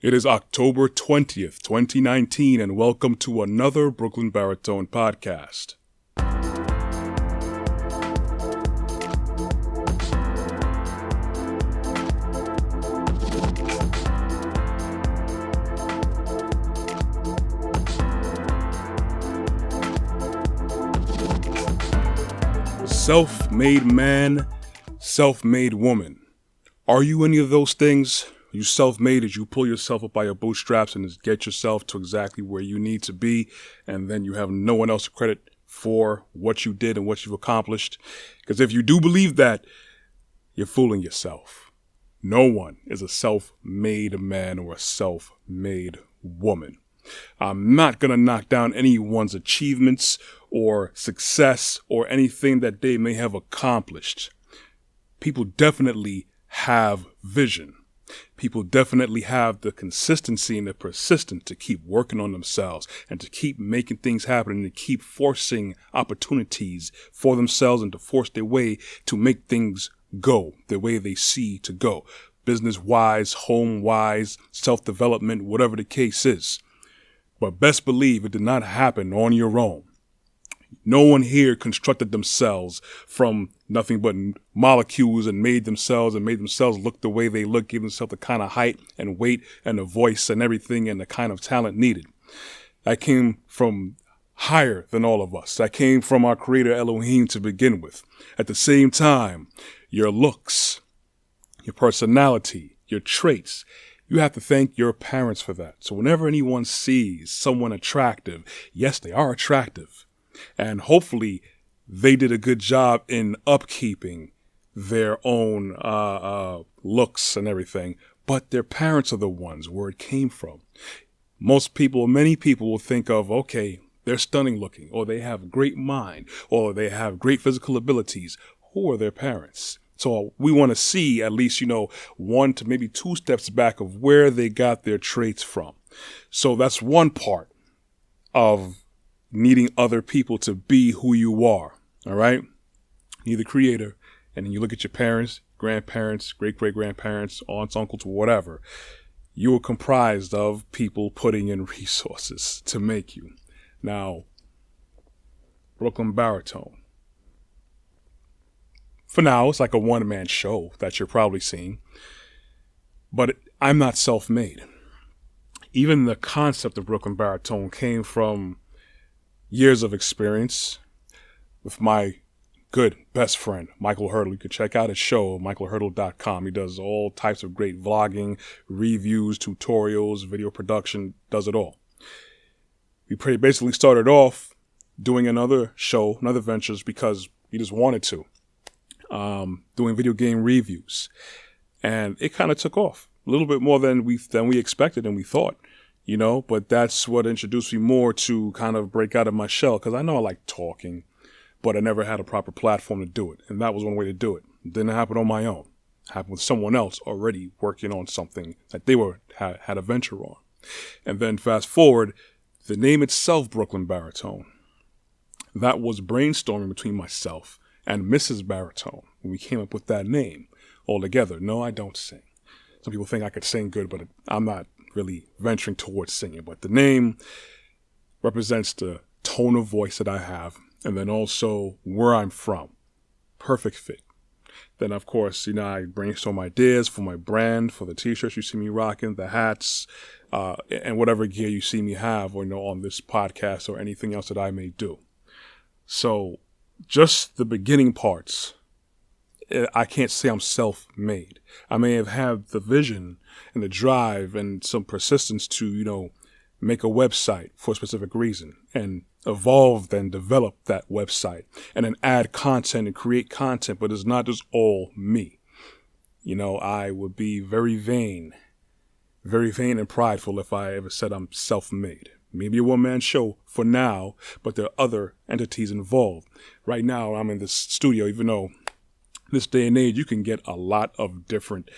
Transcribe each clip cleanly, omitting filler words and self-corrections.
It is October 20th, 2019, and welcome to another Brooklyn Baritone podcast. Self-made man, self-made woman. Are you any of those things? You self-made as you pull yourself up by your bootstraps and just get yourself to exactly where you need to be, and then you have no one else to credit for what you did and what you've accomplished. Because if you do believe that, you're fooling yourself. No one is a self-made man or a self-made woman. I'm not going to knock down anyone's achievements or success or anything that they may have accomplished. People definitely have vision. People definitely have the consistency and the persistence to keep working on themselves and to keep making things happen and to keep forcing opportunities for themselves and to force their way to make things go the way they see to go. Business-wise, home-wise, self-development, whatever the case is. But best believe it did not happen on your own. No one here constructed themselves from nothing but molecules and made themselves look the way they look, gave themselves the kind of height and weight and the voice and everything and the kind of talent needed. That came from higher than all of us. That came from our creator Elohim to begin with. At the same time, your looks, your personality, your traits, you have to thank your parents for that. So whenever anyone sees someone attractive, yes, they are attractive. And hopefully they did a good job in upkeeping their own looks and everything. But their parents are the ones where it came from. Many people will think of, okay, they're stunning looking, or they have a great mind, or they have great physical abilities. Who are their parents? So we want to see at least, one to maybe two steps back of where they got their traits from. So that's one part of needing other people to be who you are. All right. You're the creator. And then you look at your parents, grandparents, great-great-grandparents, aunts, uncles, whatever. You are comprised of people putting in resources to make you. Now, Brooklyn Baritone. For now, it's like a one-man show that you're probably seeing. But I'm not self-made. Even the concept of Brooklyn Baritone came from years of experience with my good best friend, Michael Hurdle. You can check out his show, michaelhurdle.com. He does all types of great vlogging, reviews, tutorials, video production, does it all. We basically started off doing another show, another ventures, because we just wanted to. Doing video game reviews, and it kind of took off a little bit more than we expected and we thought, but that's what introduced me more to kind of break out of my shell, because I know I like talking, but I never had a proper platform to do it, and that was one way to do it. It didn't happen on my own. It happened with someone else already working on something that they had a venture on. And then fast forward, the name itself, Brooklyn Baritone, that was brainstorming between myself and Mrs. Baritone when we came up with that name all together. No, I don't sing. Some people think I could sing good, but I'm not really venturing towards singing. But the name represents the tone of voice that I have, and then also where I'm from. Perfect fit. Then, of course, I brainstorm ideas for my brand, for the t-shirts you see me rocking, the hats, and whatever gear you see me have, or on this podcast or anything else that I may do. So just the beginning parts, I can't say I'm self-made. I may have had the vision and the drive and some persistence to, make a website for a specific reason and evolve and develop that website and then add content and create content, but it's not just all me. I would be very vain and prideful if I ever said I'm self-made. Maybe a one-man show for now, but there are other entities involved. Right now, I'm in this studio, even though this day and age, you can get a lot of different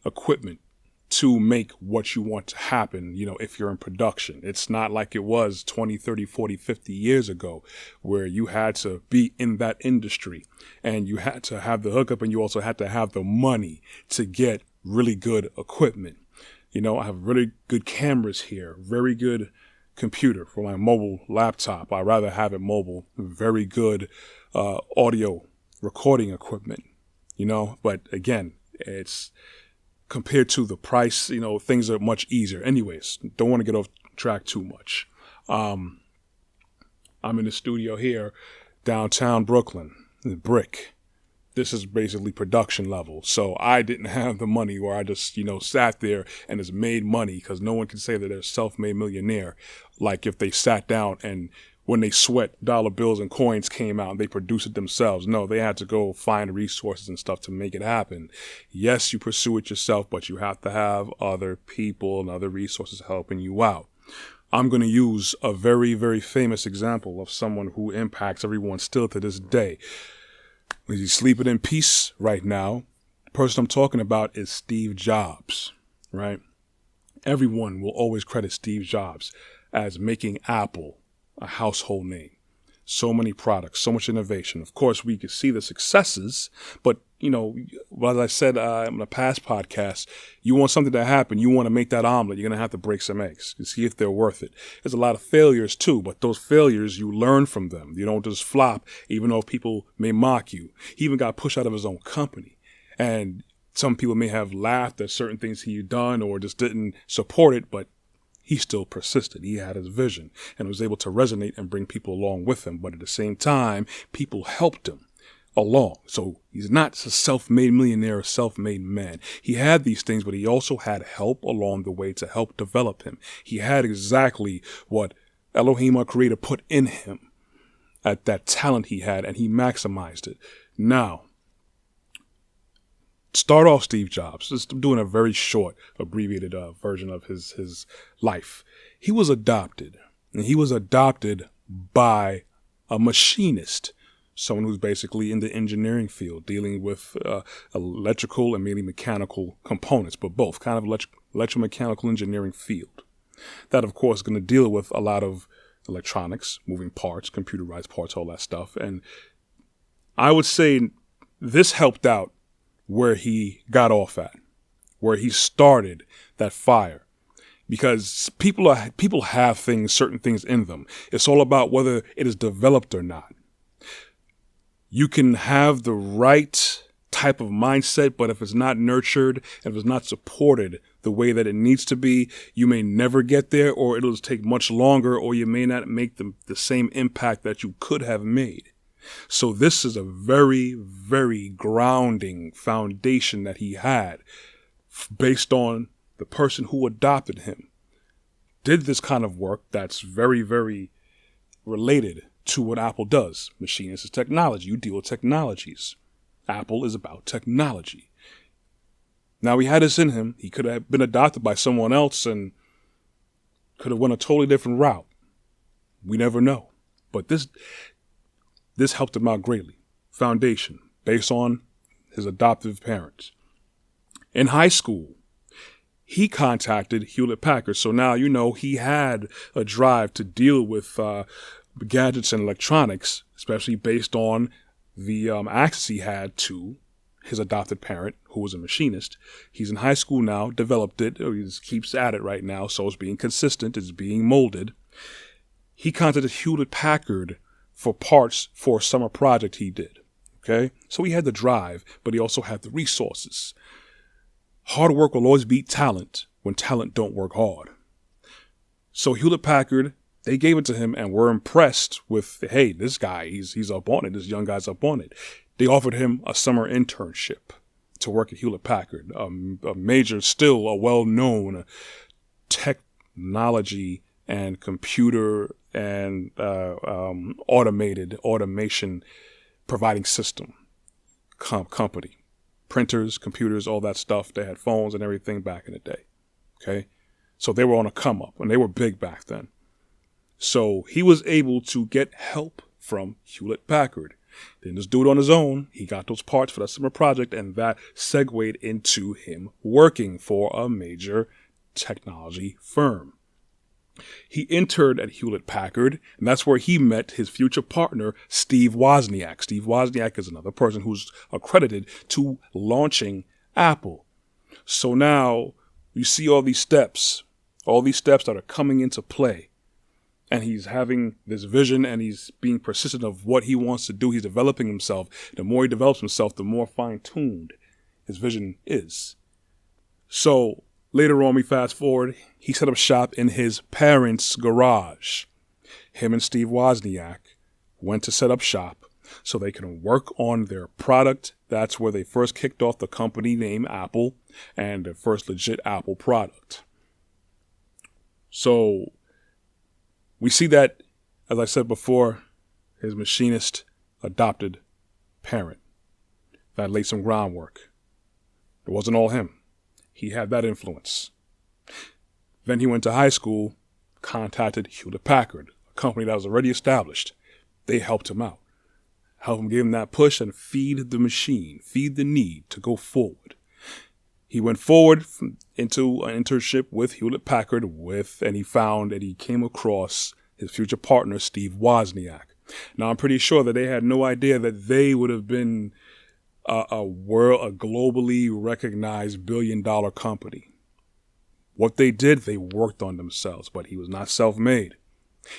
equipment to make what you want to happen, if you're in production. It's not like it was 20, 30, 40, 50 years ago, where you had to be in that industry and you had to have the hookup and you also had to have the money to get really good equipment. I have really good cameras here, very good computer for my mobile laptop. I'd rather have it mobile, very good audio recording equipment, but again, it's compared to the price, things are much easier. Anyways, don't want to get off track too much. I'm in the studio here, downtown Brooklyn, Brick. This is basically production level. So I didn't have the money where I just, sat there and just made money, because no one can say that they're a self-made millionaire. Like if they sat down and when they sweat, dollar bills and coins came out and they produced it themselves. No, they had to go find resources and stuff to make it happen. Yes, you pursue it yourself, but you have to have other people and other resources helping you out. I'm going to use a very, very famous example of someone who impacts everyone still to this day. He's sleeping in peace right now. The person I'm talking about is Steve Jobs, right? Everyone will always credit Steve Jobs as making Apple a household name. So many products, so much innovation. Of course, we could see the successes, but, as I said in a past podcast, you want something to happen. You want to make that omelet. You're going to have to break some eggs to see if they're worth it. There's a lot of failures too, but those failures, you learn from them. You don't just flop, even though people may mock you. He even got pushed out of his own company. And some people may have laughed at certain things he'd done or just didn't support it, but he still persisted. He had his vision and was able to resonate and bring people along with him. But at the same time, people helped him along. So he's not a self-made millionaire, a self-made man. He had these things, but he also had help along the way to help develop him. He had exactly what Elohim, our creator, put in him, at that talent he had, and he maximized it. Now, start off Steve Jobs. Just doing a very short, abbreviated version of his life. He was adopted, and he was adopted by a machinist, someone who's basically in the engineering field, dealing with electrical and mainly mechanical components, but both kind of electromechanical engineering field. That, of course, is going to deal with a lot of electronics, moving parts, computerized parts, all that stuff. And I would say this helped out where he got off at, where he started that fire. Because people have certain things in them. It's all about whether it is developed or not. You can have the right type of mindset, but if it's not nurtured and if it's not supported the way that it needs to be, you may never get there, or it'll take much longer, or you may not make the same impact that you could have made. So this is a very, very grounding foundation that he had based on the person who adopted him. Did this kind of work that's very, very related to what Apple does. Machinist is technology. You deal with technologies. Apple is about technology. Now, he had this in him. He could have been adopted by someone else and could have went a totally different route. We never know. But this helped him out greatly. Foundation, based on his adoptive parents. In high school, he contacted Hewlett-Packard. So now, he had a drive to deal with gadgets and electronics, especially based on the access he had to his adopted parent, who was a machinist. He's in high school now, developed it. He just keeps at it right now, so it's being consistent. It's being molded. He contacted Hewlett-Packard for parts for a summer project he did. Okay? So he had the drive, but he also had the resources. Hard work will always beat talent when talent don't work hard. So Hewlett-Packard, they gave it to him and were impressed with, hey, this guy, he's up on it. This young guy's up on it. They offered him a summer internship to work at Hewlett-Packard, a major, still a well-known technology and computer and automation providing system company. Printers, computers, all that stuff. They had phones and everything back in the day. Okay? So they were on a come up, and they were big back then. So he was able to get help from Hewlett-Packard. Didn't just do it on his own. He got those parts for that summer project, and that segued into him working for a major technology firm. He entered at Hewlett-Packard, and that's where he met his future partner, Steve Wozniak. Steve Wozniak is another person who's accredited to launching Apple. So now, You see all these steps that are coming into play. And he's having this vision and he's being persistent of what he wants to do. He's developing himself. The more he develops himself, the more fine-tuned his vision is. So later on, we fast forward, he set up shop in his parents' garage. Him and Steve Wozniak went to set up shop so they can work on their product. That's where they first kicked off the company named Apple and the first legit Apple product. So we see that, as I said before, his machinist adopted parent that laid some groundwork. It wasn't all him. He had that influence. Then he went to high school, contacted Hewlett-Packard, a company that was already established. They helped him out, helped him give him that push and feed the machine, feed the need to go forward. He went forward into an internship with Hewlett-Packard and he came across his future partner, Steve Wozniak. Now, I'm pretty sure that they had no idea that they would have been a globally recognized billion-dollar company. What they did, they worked on themselves, but he was not self-made.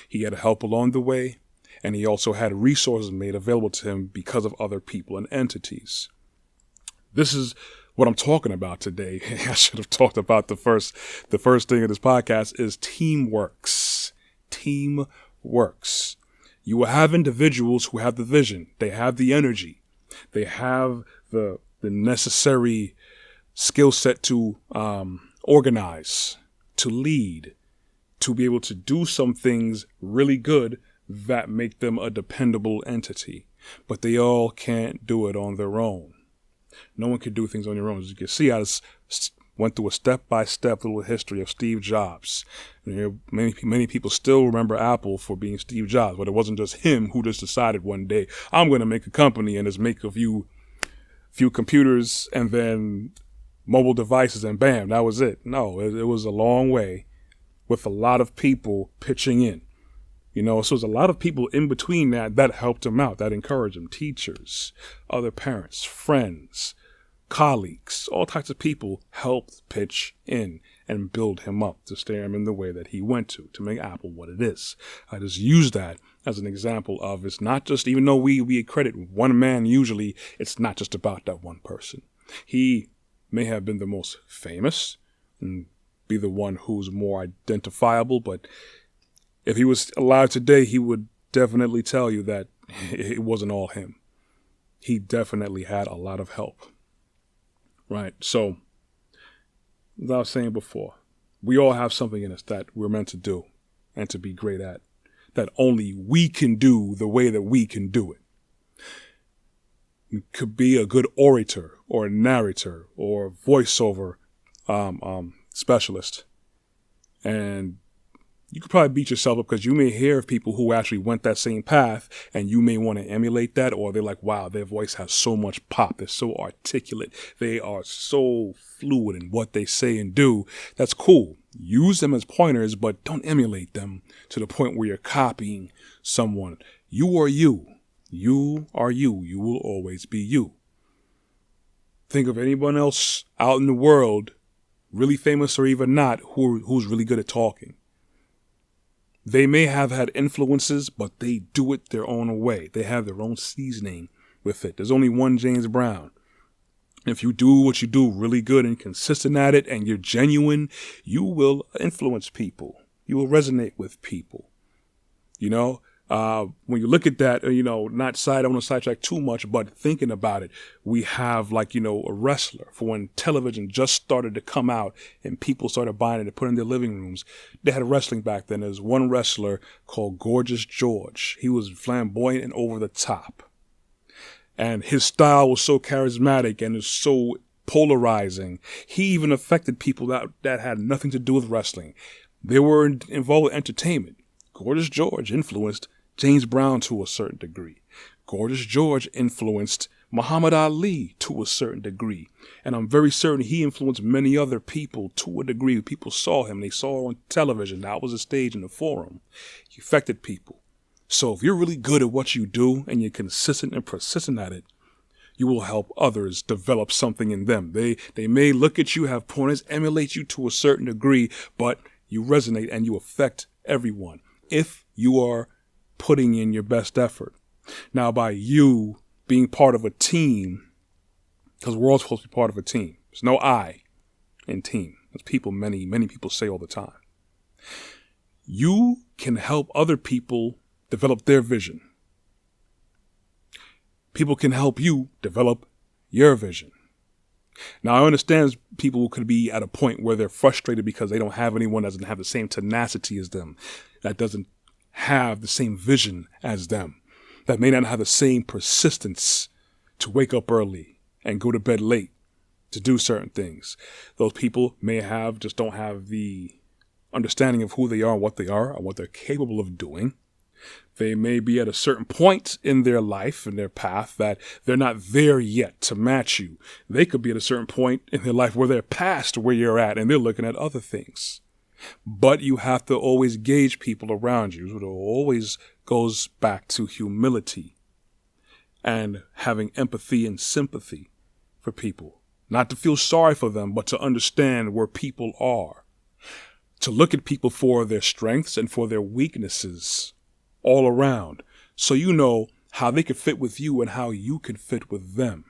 He had help along the way, and he also had resources made available to him because of other people and entities. This is what I'm talking about today. I should have talked about the first thing of this podcast is teamworks. Teamworks. You will have individuals who have the vision. They have the energy. They have the necessary skill set to organize, to lead, to be able to do some things really good that make them a dependable entity. But they all can't do it on their own. No one can do things on their own. As you can see, I just went through a step-by-step little history of Steve Jobs. Many people still remember Apple for being Steve Jobs, but it wasn't just him who just decided one day, I'm going to make a company and just make a few computers and then mobile devices and bam, that was it. No, it was a long way with a lot of people pitching in. So there's a lot of people in between that helped him out, that encouraged him. Teachers, other parents, friends, colleagues, all types of people helped pitch in and build him up to steer him in the way that he went to make Apple what it is. I just use that as an example of it's not just, even though we credit one man usually, it's not just about that one person. He may have been the most famous and be the one who's more identifiable, but if he was alive today, he would definitely tell you that it wasn't all him. He definitely had a lot of help. Right. So, as I was saying before, we all have something in us that we're meant to do and to be great at, that only we can do the way that we can do it. You could be a good orator or a narrator or voiceover specialist. And you could probably beat yourself up because you may hear of people who actually went that same path and you may want to emulate that, or they're like, wow, their voice has so much pop. They're so articulate. They are so fluid in what they say and do. That's cool. Use them as pointers, but don't emulate them to the point where you're copying someone. You are you. You are you. You will always be you. Think of anyone else out in the world, really famous or even not, who's really good at talking. They may have had influences, but they do it their own way. They have their own seasoning with it. There's only one James Brown. If you do what you do really good and consistent at it and you're genuine, you will influence people. You will resonate with people. When you look at that, I don't want to sidetrack too much, but thinking about it, we have a wrestler for when television just started to come out and people started buying it and put it in their living rooms. They had wrestling back then. There's one wrestler called Gorgeous George. He was flamboyant and over the top. And his style was so charismatic and is so polarizing. He even affected people that had nothing to do with wrestling. They were involved with entertainment. Gorgeous George influenced James Brown to a certain degree. Gorgeous George influenced Muhammad Ali to a certain degree. And I'm very certain he influenced many other people to a degree. People saw him. They saw him on television. That was a stage in the forum. He affected people. So if you're really good at what you do and you're consistent and persistent at it, you will help others develop something in them. They may look at you, have pointers, emulate you to a certain degree, but you resonate and you affect everyone if you are putting in your best effort. Now, by you being part of a team, because we're all supposed to be part of a team. There's no I in team. As people, many people say all the time. You can help other people develop their vision. People can help you develop your vision. Now, I understand people who could be at a point where they're frustrated because they don't have anyone that doesn't have the same tenacity as them, that doesn't have the same vision as them, that may not have the same persistence to wake up early and go to bed late to do certain things. Those people just don't have the understanding of who they are and what they're capable of doing. They may be at a certain point in their life, in their path, that they're not there yet to match you. They could be at a certain point in their life where they're past where you're at and they're looking at other things. But you have to always gauge people around you. It always goes back to humility and having empathy and sympathy for people. Not to feel sorry for them, but to understand where people are. To look at people for their strengths and for their weaknesses all around, so you know how they could fit with you and how you can fit with them.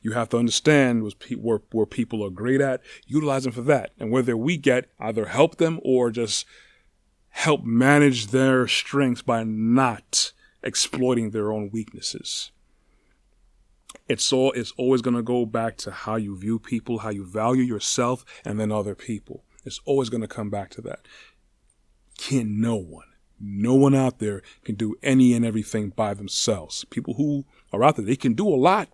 You have to understand where people are great at, utilize them for that, and where they're weak at, either help them or just help manage their strengths by not exploiting their own weaknesses. It's always going to go back to how you view people, how you value yourself, and then other people. It's always going to come back to that. No one out there can do any and everything by themselves. People who are out there, they can do a lot,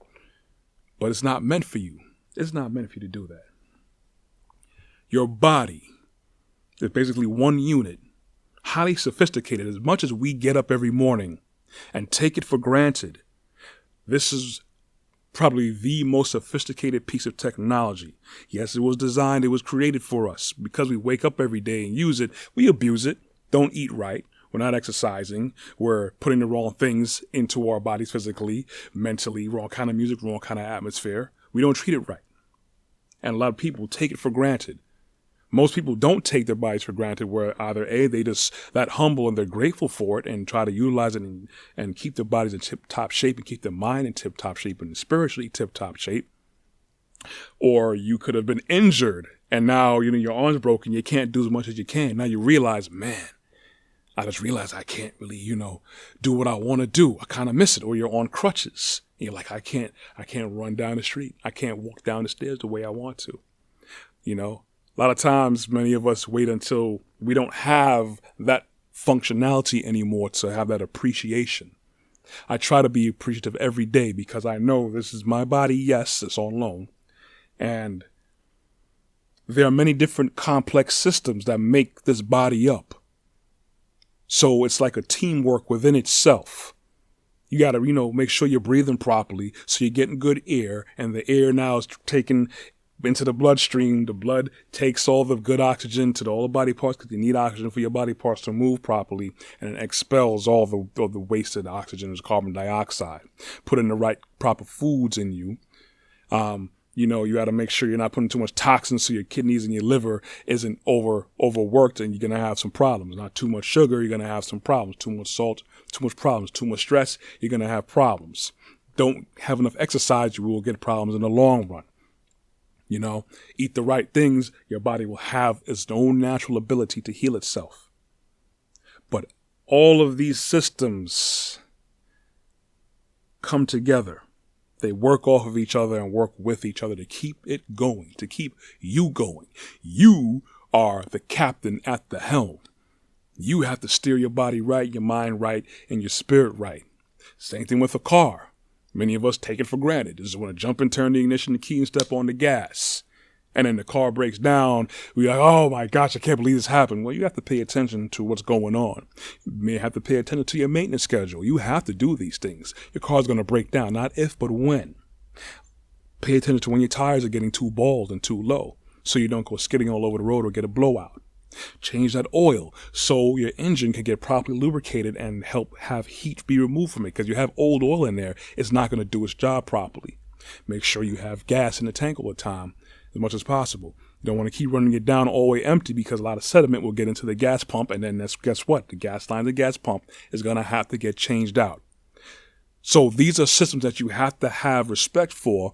but it's not meant for you. It's not meant for you to do that. Your body is basically one unit, highly sophisticated. As much as we get up every morning and take it for granted, this is probably the most sophisticated piece of technology. Yes, it was designed, it was created for us. Because we wake up every day and use it, we abuse it, don't eat right. We're not exercising. We're putting the wrong things into our bodies physically, mentally, wrong kind of music, wrong kind of atmosphere. We don't treat it right. And a lot of people take it for granted. Most people don't take their bodies for granted, where either A, they just that humble and they're grateful for it and try to utilize it and keep their bodies in tip-top shape and keep their mind in tip-top shape and spiritually tip-top shape. Or you could have been injured and now, your arm's broken. You can't do as much as you can. Now you realize, man, I just realized I can't really, do what I want to do. I kind of miss it. Or you're on crutches. You're like, I can't run down the street. I can't walk down the stairs the way I want to. A lot of times, many of us wait until we don't have that functionality anymore to have that appreciation. I try to be appreciative every day because I know this is my body. Yes, it's on loan. And there are many different complex systems that make this body up. So it's like a teamwork within itself. You got to, make sure you're breathing properly so you're getting good air, and the air now is taken into the bloodstream. The blood takes all the good oxygen to all the body parts because you need oxygen for your body parts to move properly, and it expels all the wasted oxygen as carbon dioxide. Put in the right proper foods in you. You got to make sure you're not putting too much toxins so your kidneys and your liver isn't overworked, and you're going to have some problems. Not too much sugar, you're going to have some problems. Too much salt, too much problems. Too much stress, you're going to have problems. Don't have enough exercise, you will get problems in the long run. Eat the right things, your body will have its own natural ability to heal itself. But all of these systems come together. They work off of each other and work with each other to keep it going, to keep you going. You are the captain at the helm. You have to steer your body right, your mind right, and your spirit right. Same thing with a car. Many of us take it for granted. Just want to jump and turn the ignition, the key, and step on the gas. And then the car breaks down. We're like, oh my gosh, I can't believe this happened. Well, you have to pay attention to what's going on. You may have to pay attention to your maintenance schedule. You have to do these things. Your car's going to break down, not if, but when. Pay attention to when your tires are getting too bald and too low, so you don't go skidding all over the road or get a blowout. Change that oil so your engine can get properly lubricated and help have heat be removed from it, because you have old oil in there, it's not going to do its job properly. Make sure you have gas in the tank all the time as much as possible. You don't want to keep running it down all the way empty, because a lot of sediment will get into the gas pump, and then guess what? The gas line, the gas pump is going to have to get changed out. So these are systems that you have to have respect for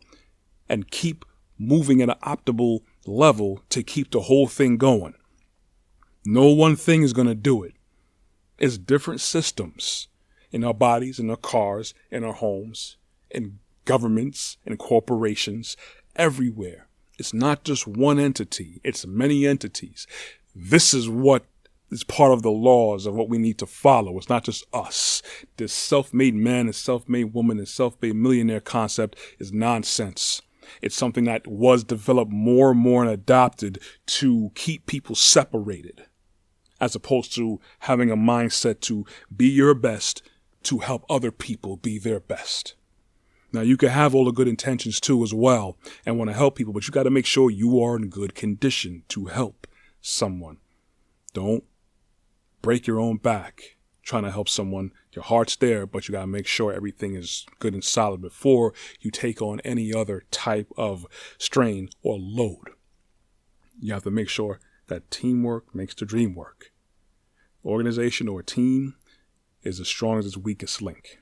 and keep moving at an optimal level to keep the whole thing going. No one thing is going to do it. It's different systems in our bodies, in our cars, in our homes, in governments, in corporations, everywhere. It's not just one entity. It's many entities. This is what is part of the laws of what we need to follow. It's not just us. This self-made man and self-made woman and self-made millionaire concept is nonsense. It's something that was developed more and more and adopted to keep people separated, as opposed to having a mindset to be your best to help other people be their best. Now, you can have all the good intentions too as well and want to help people, but you got to make sure you are in good condition to help someone. Don't break your own back trying to help someone. Your heart's there, but you got to make sure everything is good and solid before you take on any other type of strain or load. You have to make sure that teamwork makes the dream work. Organization or team is as strong as its weakest link.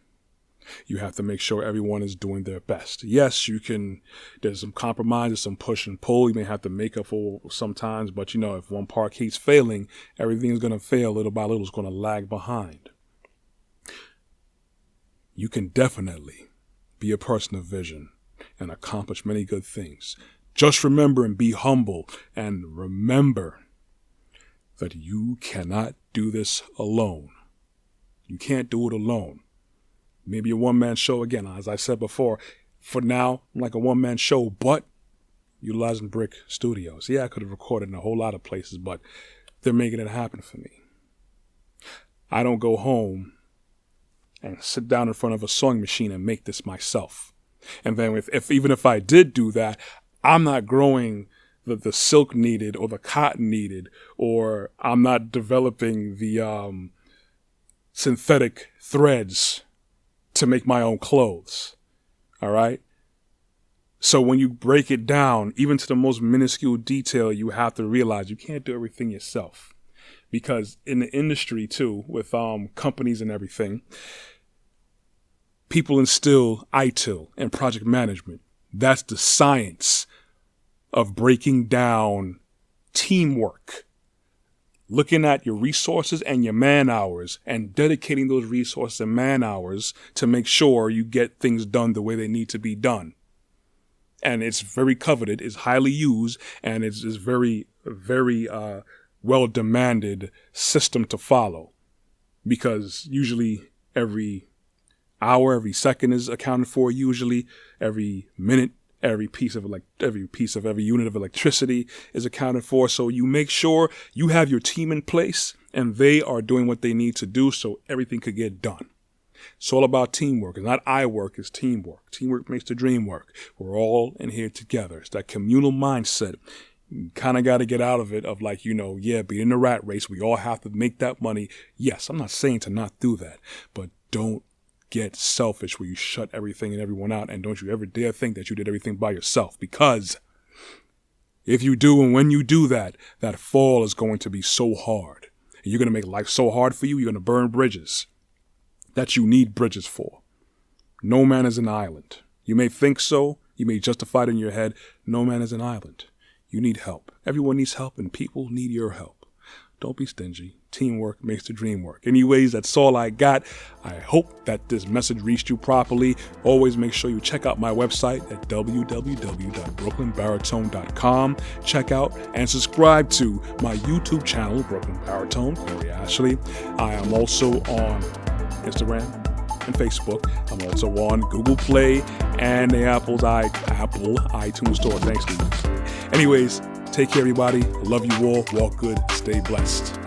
You have to make sure everyone is doing their best. Yes, there's some compromises, some push and pull. You may have to make up for sometimes, but if one part keeps failing, everything is going to fail little by little. It's going to lag behind. You can definitely be a person of vision and accomplish many good things. Just remember and be humble, and remember that you cannot do this alone. You can't do it alone. Maybe a one-man show, again, as I said before, for now, I'm like a one-man show, but utilizing Brick Studios. Yeah, I could have recorded in a whole lot of places, but they're making it happen for me. I don't go home and sit down in front of a sewing machine and make this myself. And then even if I did do that, I'm not growing the silk needed or the cotton needed, or I'm not developing the synthetic threads to make my own clothes. All right. So when you break it down, even to the most minuscule detail, you have to realize you can't do everything yourself, because in the industry too, with companies and everything, people instill ITIL and project management. That's the science of breaking down teamwork. Looking at your resources and your man hours and dedicating those resources and man hours to make sure you get things done the way they need to be done. And it's very coveted, it's highly used, and it's very, very well demanded system to follow, because usually every hour, every second is accounted for, usually every minute, every unit of electricity is accounted for. So you make sure you have your team in place and they are doing what they need to do so everything could get done. It's all about teamwork. It's not I work, it's teamwork. Teamwork makes the dream work. We're all in here together. It's that communal mindset. You kind of got to get out of it of being in the rat race. We all have to make that money. Yes, I'm not saying to not do that, but don't get selfish where you shut everything and everyone out, and don't you ever dare think that you did everything by yourself, because if you do, and when you do that fall is going to be so hard, and you're going to make life so hard for you, you're going to burn bridges that you need bridges for. No man is an island. You may think so, you may justify it in your head. No man is an island. You need help. Everyone needs help, and people need your help. Don't be stingy. Teamwork makes the dream work. Anyways, that's all I got. I hope that this message reached you properly. Always make sure you check out my website at www.brooklynbaritone.com. Check out and subscribe to my YouTube channel, Brooklyn Baritone, Corey Ashley. I am also on Instagram and Facebook. I'm also on Google Play and the Apple iTunes Store. Thanks, Steve. Anyways, take care, everybody. I love you all. Walk good. Stay blessed.